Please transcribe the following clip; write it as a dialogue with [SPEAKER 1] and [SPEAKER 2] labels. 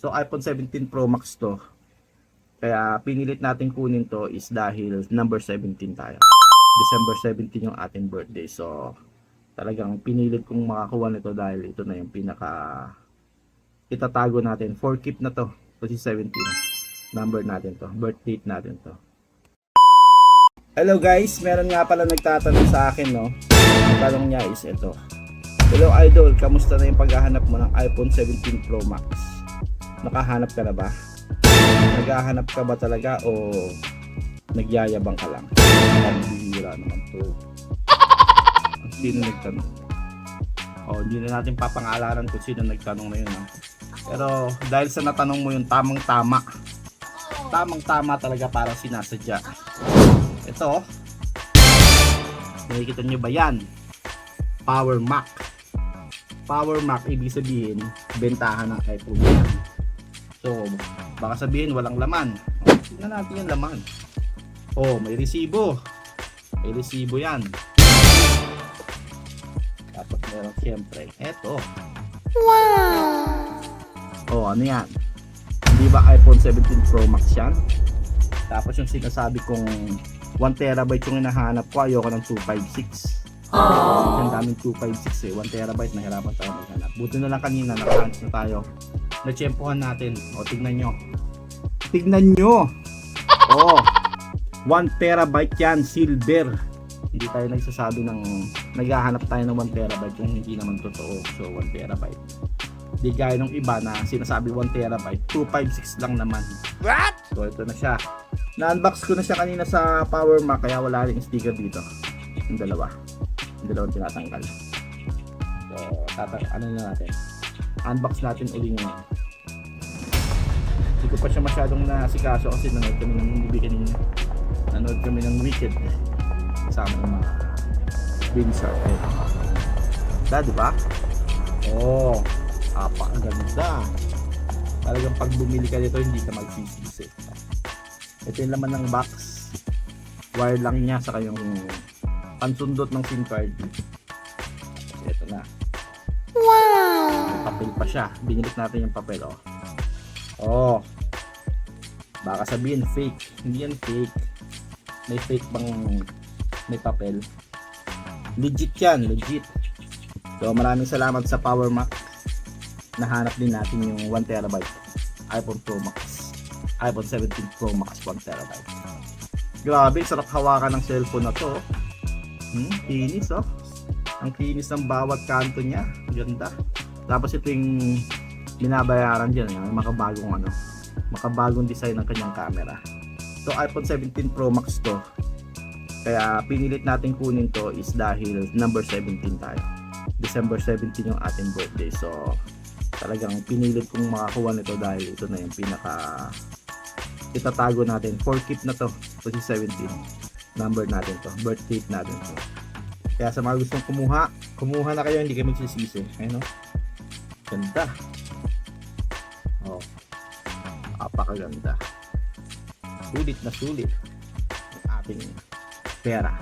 [SPEAKER 1] So iPhone 17 Pro Max to. Kaya pinilit natin kunin to is dahil number 17 tayo. December 17 yung ating birthday. So talagang pinilit kong makakuha nito dahil ito na yung pinaka itatago natin. For keep na to. Kasi 17. Number natin to. Birth date natin to. Hello guys, meron nga pala nagtatanong sa akin, no. Ang tanong niya is ito. Hello idol, kamusta na yung paghahanap mo ng iPhone 17 Pro Max? Nakahanap ka na ba? Naghahanap ka ba talaga o nagyayabang ka lang? Ang bihira naman to. Ang sino nagtanong? Hindi na natin papangalanan kung sino nagtanong na yun, no? Pero dahil sa natanong mo yung tamang-tama. Tamang-tama talaga, para sinasadya. Ito, nakikita nyo ba yan? Power Mac. Power Mac, ibig sabihin bentahan ng iPhone. So baka sabihin walang laman. Tingnan natin yung laman. May resibo. May resibo yan. Tapos meron siyempre eto. Wow. Ano yan? Hindi ba iPhone 17 Pro Max yan? Tapos yung sinasabi kong 1TB yung hinahanap ko, ayoko ng 256. Ang daming 256 1 terabyte, nahirapan tayo maghanap. Buti na lang kanina, nakahanap na tayo. Natsyempohan natin. Tignan nyo. Tignan nyo! 1 terabyte yan, silver. Hindi tayo nagsasabi ng naghahanap tayo ng 1 terabyte kung hindi naman totoo. So 1 terabyte. Di gaya ng iba na sinasabi 1 terabyte, 256 lang naman. What? So ito na siya. Na-unbox ko na siya kanina sa Power Mac, kaya wala rin sticker dito. Yung dalawang tinatanggal. So ano na natin, unbox natin uli ngayon. Hindi ko pa siya masyadong nasikaso kasi nanood kami ng movie kanina. Nanood kami ng Wicked kasama ng mga Winsor. Diba? Ang ganda. Talagang pag bumili ka dito hindi ka magsisisi. Ito yung laman ng box. Wire lang niya sa kayong pansundot ng SIM card. Ito na. Wow! May papel pa siya. Binilit natin yung papel. Baka sabihin fake. Hindi yan fake. May fake bang may papel? Legit yan. Legit. So maraming salamat sa Power Mac. Nahanap din natin yung 1 terabyte iPhone Pro Max. iPhone 17 Pro Max 1 terabyte. Grabe, sarap hawakan ng cellphone na to. Kinis ang kinis ng bawat kanto niya. Ganda. Tapos ito yung binabayaran dyan, yung makabagong design ng kanyang camera. So iPhone 17 Pro Max to. Kaya pinilit natin kunin to is dahil number 17 tayo. December 17 yung ating birthday. So talagang pinilit kong makakuha nito dahil ito na yung pinaka itatago natin. For keep na to. Kasi 17 number natin to, birth date natin to. Kaya sa mga gustong kumuha na kayo, hindi kayo magsisisi. Ayun, ganda. Apakaganda. Sulit na sulit ang ating pera.